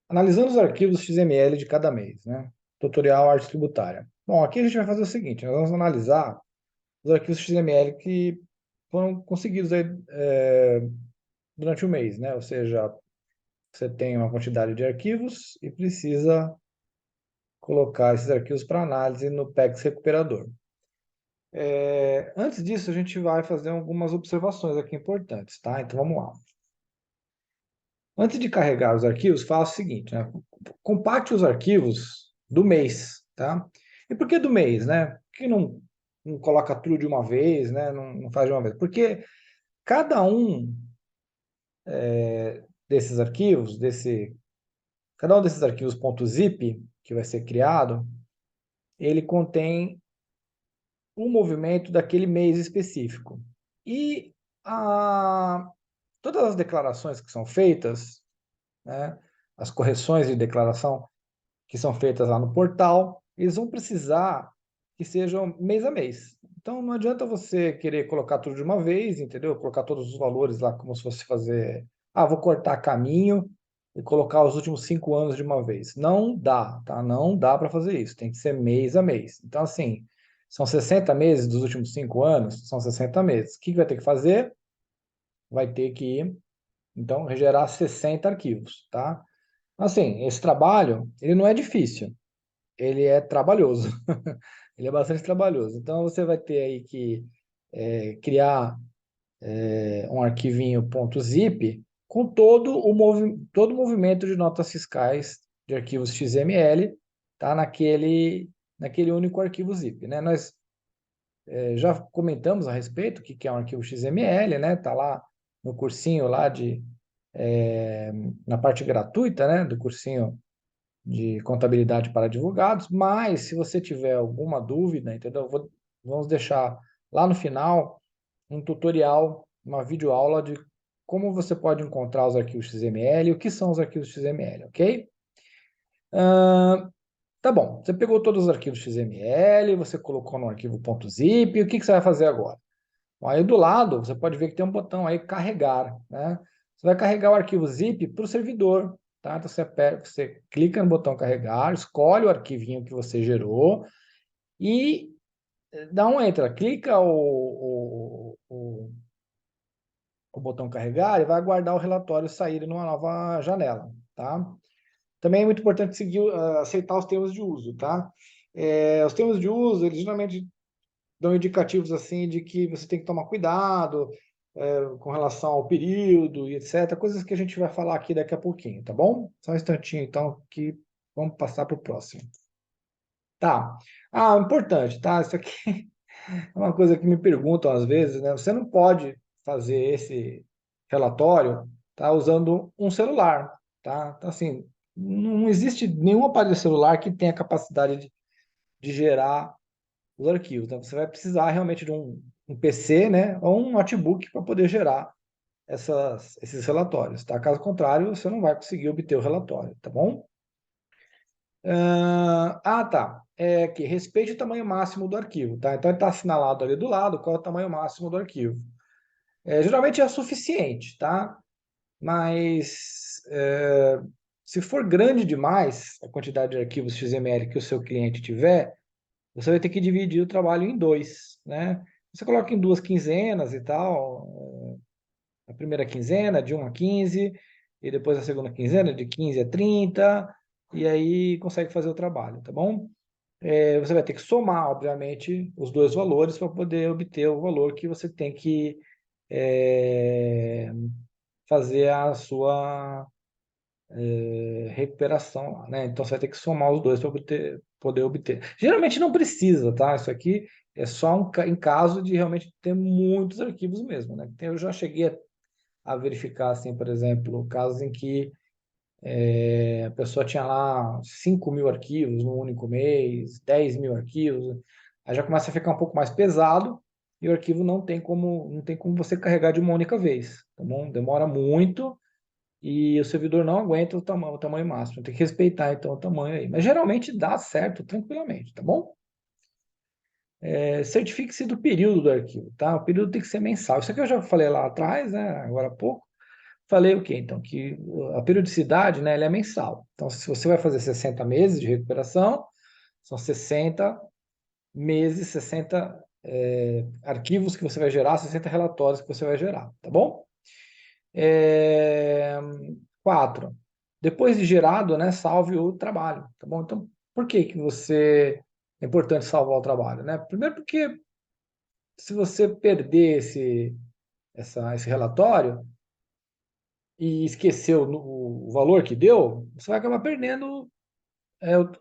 Analisando os arquivos XML de cada mês, né? Tutorial arte tributária. Bom, aqui a gente vai fazer o seguinte, nós vamos analisar os arquivos XML que foram conseguidos aí, durante o mês, né? Ou seja, você tem uma quantidade de arquivos e precisa colocar esses arquivos para análise no PEX Recuperador. Antes disso, a gente vai fazer algumas observações aqui importantes, tá? Então vamos lá. Antes de carregar os arquivos, faça o seguinte, né? Compacte os arquivos do mês, tá? E por que do mês, né? Por que não coloca tudo de uma vez, né? Não faz de uma vez? Porque cada um desses arquivos, cada um desses arquivos .zip que vai ser criado, ele contém um movimento daquele mês específico. E todas as declarações que são feitas, né? As correções de declaração que são feitas lá no portal, eles vão precisar que sejam mês a mês. Então não adianta você querer colocar tudo de uma vez, entendeu? Colocar todos os valores lá como se fosse fazer, vou cortar caminho e colocar os últimos 5 anos de uma vez. Não dá, tá? Não dá para fazer isso. Tem que ser mês a mês. Então assim, são 60 meses dos últimos 5 anos, são 60 meses. O que vai ter que fazer? Vai ter que, então, gerar 60 arquivos, tá? Assim, esse trabalho, ele não é difícil, ele é trabalhoso. Ele é bastante trabalhoso. Então, você vai ter aí que criar um arquivinho .zip com todo o movimento de notas fiscais de arquivos XML, tá? Naquele único arquivo zip, né? Nós já comentamos a respeito o que é um arquivo XML, né? Tá lá no cursinho lá na parte gratuita, né? Do cursinho de contabilidade para advogados, mas se você tiver alguma dúvida, entendeu? Vamos deixar lá no final um tutorial, uma videoaula de como você pode encontrar os arquivos XML e o que são os arquivos XML, ok? Tá bom, você pegou todos os arquivos XML, você colocou no arquivo .zip, e o que você vai fazer agora? Bom, aí do lado, você pode ver que tem um botão aí, carregar, né? Você vai carregar o arquivo zip para o servidor, tá? Então você clica no botão carregar, escolhe o arquivinho que você gerou e dá um enter. Clica o botão carregar e vai aguardar o relatório sair numa nova janela, tá? Também é muito importante aceitar os termos de uso, tá? Os termos de uso, eles geralmente dão indicativos assim de que você tem que tomar cuidado com relação ao período e etc. Coisas que a gente vai falar aqui daqui a pouquinho, tá bom? Só um instantinho, então, que vamos passar para o próximo. Tá. Importante, tá? Isso aqui é uma coisa que me perguntam às vezes, né? Você não pode fazer esse relatório, tá? Usando um celular, tá? Então, assim, não existe nenhum aparelho celular que tenha capacidade de gerar os arquivos. Então, você vai precisar realmente de um PC, né, ou um notebook para poder gerar esses relatórios, tá? Caso contrário, você não vai conseguir obter o relatório, tá bom? Tá. Que respeite o tamanho máximo do arquivo, tá? Então, ele está assinalado ali do lado qual é o tamanho máximo do arquivo. Geralmente é suficiente, tá? Mas se for grande demais a quantidade de arquivos XML que o seu cliente tiver, você vai ter que dividir o trabalho em dois, né? Você coloca em duas quinzenas e tal, a primeira quinzena de 1 a 15, e depois a segunda quinzena de 15 a 30, e aí consegue fazer o trabalho, tá bom? Você vai ter que somar, obviamente, os dois valores para poder obter o valor que você tem que é, fazer a sua recuperação lá, né? Então você vai ter que somar os dois para poder obter. Geralmente não precisa, tá? Isso aqui é só em caso de realmente ter muitos arquivos mesmo, né? Eu já cheguei a verificar, assim, por exemplo, casos em que a pessoa tinha lá 5.000 arquivos no único mês, 10.000 arquivos, aí já começa a ficar um pouco mais pesado e o arquivo não tem como você carregar de uma única vez, tá bom? Demora muito e o servidor não aguenta o tamanho máximo. Tem que respeitar, então, o tamanho aí. Mas geralmente dá certo tranquilamente, tá bom? Certifique-se do período do arquivo, tá? O período tem que ser mensal. Isso aqui eu já falei lá atrás, né? Agora há pouco. Falei o quê? Então, que a periodicidade, né, ela é mensal. Então, se você vai fazer 60 meses de recuperação, são 60 meses, 60 arquivos que você vai gerar, 60 relatórios que você vai gerar, tá bom? 4. Depois de gerado, né, salve o trabalho, tá bom? Então, por que que é importante salvar o trabalho, né? Primeiro porque se você perder esse relatório e esquecer o valor que deu, você vai acabar perdendo,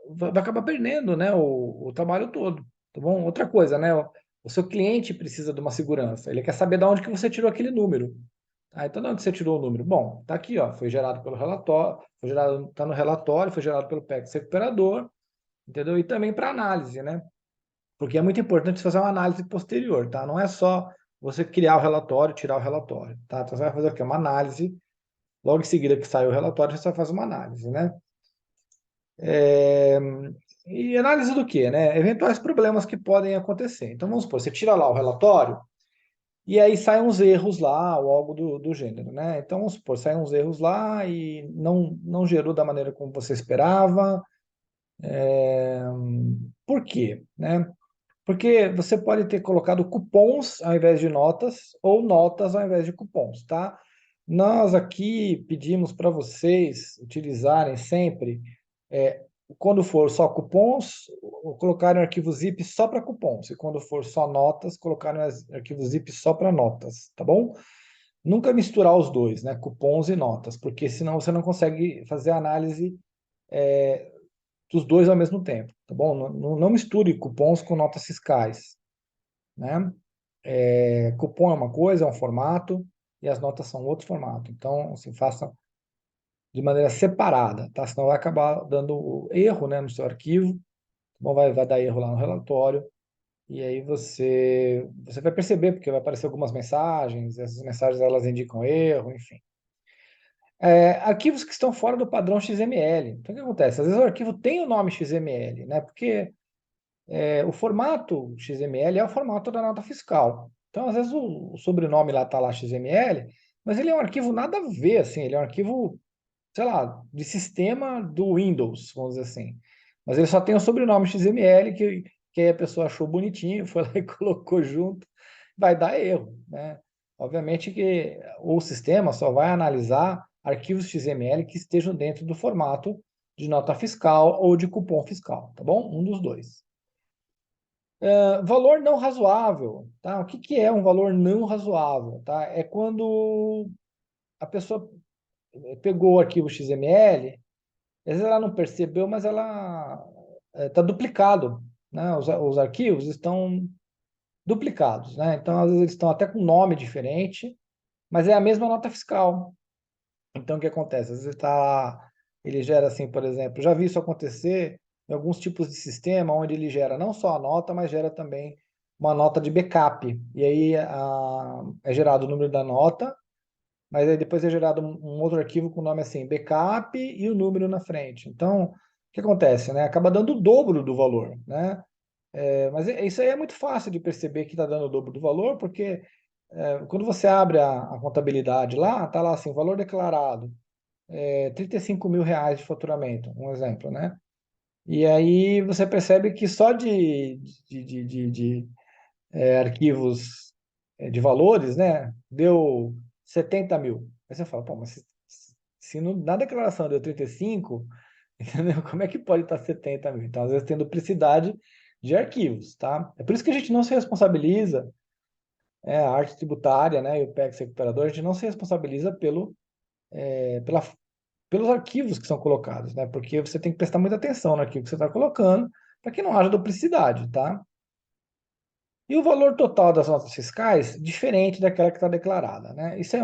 vai acabar perdendo, né, o trabalho todo, tá bom? Outra coisa, né, o seu cliente precisa de uma segurança, ele quer saber de onde que você tirou aquele número. Ah, então de onde você tirou o número? Bom, tá aqui, ó, foi gerado pelo relatório, foi gerado, tá no relatório, foi gerado pelo PEX recuperador, entendeu? E também para análise, né? Porque é muito importante fazer uma análise posterior, tá? Não é só você criar o relatório, tirar o relatório, tá? Então você vai fazer o quê? Uma análise, logo em seguida que sai o relatório, você vai fazer uma análise, né? E análise do quê, né? Eventuais problemas que podem acontecer. Então vamos supor, você tira lá o relatório e aí saem uns erros lá, ou algo do gênero, né? Então vamos supor, saem uns erros lá e não gerou da maneira como você esperava. Por quê, né? Porque você pode ter colocado cupons ao invés de notas, ou notas ao invés de cupons, tá? Nós aqui pedimos para vocês utilizarem sempre, quando for só cupons, colocarem arquivo zip só para cupons, e quando for só notas, colocarem arquivo zip só para notas, tá bom? Nunca misturar os dois, né? Cupons e notas, porque senão você não consegue fazer a análise dos dois ao mesmo tempo, tá bom? Não misture cupons com notas fiscais, né? Cupom é uma coisa, é um formato, e as notas são outro formato. Então, assim, faça de maneira separada, tá? Senão vai acabar dando erro, né, no seu arquivo, tá bom? Vai dar erro lá no relatório, e aí você vai perceber, porque vai aparecer algumas mensagens, essas mensagens elas indicam erro, enfim. Arquivos que estão fora do padrão XML. Então, o que acontece? Às vezes o arquivo tem o nome XML, né? Porque o formato XML é o formato da nota fiscal. Então, às vezes, o sobrenome lá está lá XML, mas ele é um arquivo nada a ver, assim, ele é um arquivo, sei lá, de sistema do Windows, vamos dizer assim. Mas ele só tem o sobrenome XML, que aí a pessoa achou bonitinho, foi lá e colocou junto, vai dar erro, né? Obviamente que o sistema só vai analisar arquivos XML que estejam dentro do formato de nota fiscal ou de cupom fiscal, tá bom? Um dos dois. Valor não razoável, tá? O que que é um valor não razoável, tá? É quando a pessoa pegou o arquivo XML, às vezes ela não percebeu, mas ela está duplicado, né? Os arquivos estão duplicados, né? Então, às vezes eles estão até com nome diferente, mas é a mesma nota fiscal. Então, o que acontece? Às vezes ele gera assim, por exemplo, já vi isso acontecer em alguns tipos de sistema, onde ele gera não só a nota, mas gera também uma nota de backup. E aí é gerado o número da nota, mas aí depois é gerado um outro arquivo com o nome assim, backup e o número na frente. Então, o que acontece, né? Acaba dando o dobro do valor, né? Mas isso aí é muito fácil de perceber que está dando o dobro do valor, porque quando você abre a contabilidade lá, está lá assim, valor declarado, 35 mil reais de faturamento, um exemplo, né? E aí você percebe que só de arquivos de valores, né, deu 70 mil. Aí você fala, pô, mas se na declaração deu 35, entendeu? Como é que pode estar 70 mil? Então, às vezes tem duplicidade de arquivos, tá? É por isso que a gente não se responsabiliza, a arte tributária, né, e o PEX recuperador, a gente não se responsabiliza pelos arquivos que são colocados, né? Porque você tem que prestar muita atenção no arquivo que você está colocando, para que não haja duplicidade, tá? E o valor total das notas fiscais, diferente daquela que está declarada, né? Isso é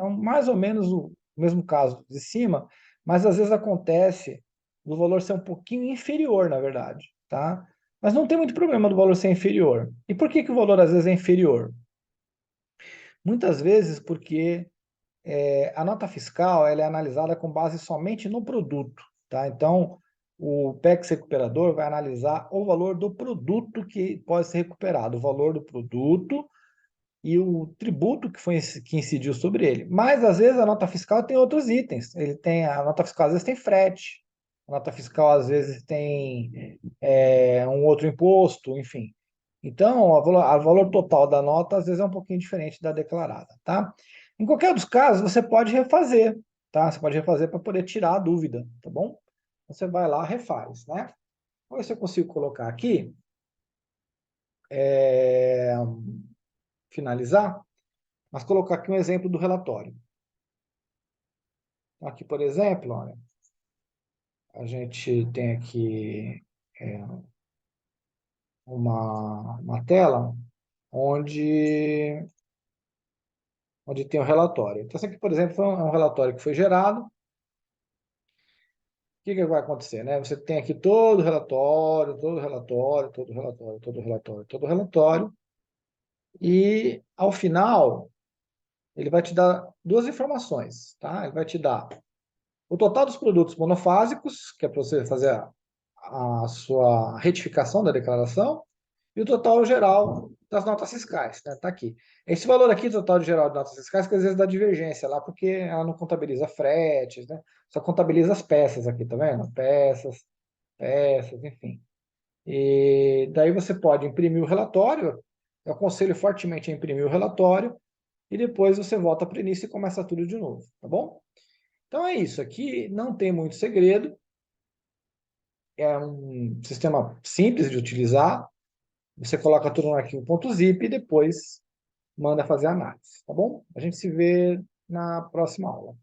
mais ou menos o mesmo caso de cima, mas às vezes acontece do valor ser um pouquinho inferior, na verdade, tá? Mas não tem muito problema do valor ser inferior. E por que que o valor às vezes é inferior? Muitas vezes porque a nota fiscal ela é analisada com base somente no produto, tá? Então, o PEX recuperador vai analisar o valor do produto que pode ser recuperado, o valor do produto, e o tributo que incidiu sobre ele. Mas, às vezes, a nota fiscal tem outros itens. A nota fiscal, às vezes, tem frete. A nota fiscal, às vezes, tem um outro imposto, enfim. Então, o valor total da nota, às vezes, é um pouquinho diferente da declarada, tá? Em qualquer dos casos, você pode refazer, tá? Você pode refazer para poder tirar a dúvida, tá bom? Você vai lá, refaz, né? Vamos ver se eu consigo colocar aqui, finalizar, mas colocar aqui um exemplo do relatório. Aqui, por exemplo, olha, a gente tem aqui uma tela onde tem o relatório. Então, esse aqui, por exemplo, é um relatório que foi gerado. O que vai acontecer, né? Você tem aqui todo o relatório, todo o relatório, todo o relatório, todo o relatório, todo o relatório, e, ao final, ele vai te dar duas informações, tá? Ele vai te dar o total dos produtos monofásicos, que é para você fazer a sua retificação da declaração, e o total geral das notas fiscais, né? Tá aqui. Esse valor aqui, total geral de notas fiscais, que às vezes dá divergência lá, porque ela não contabiliza fretes, né? Só contabiliza as peças aqui, tá vendo? Peças, enfim. E daí você pode imprimir o relatório, eu aconselho fortemente a imprimir o relatório, e depois você volta para o início e começa tudo de novo, tá bom? Então é isso, aqui não tem muito segredo, é um sistema simples de utilizar, você coloca tudo no arquivo .zip e depois manda fazer a análise, tá bom? A gente se vê na próxima aula.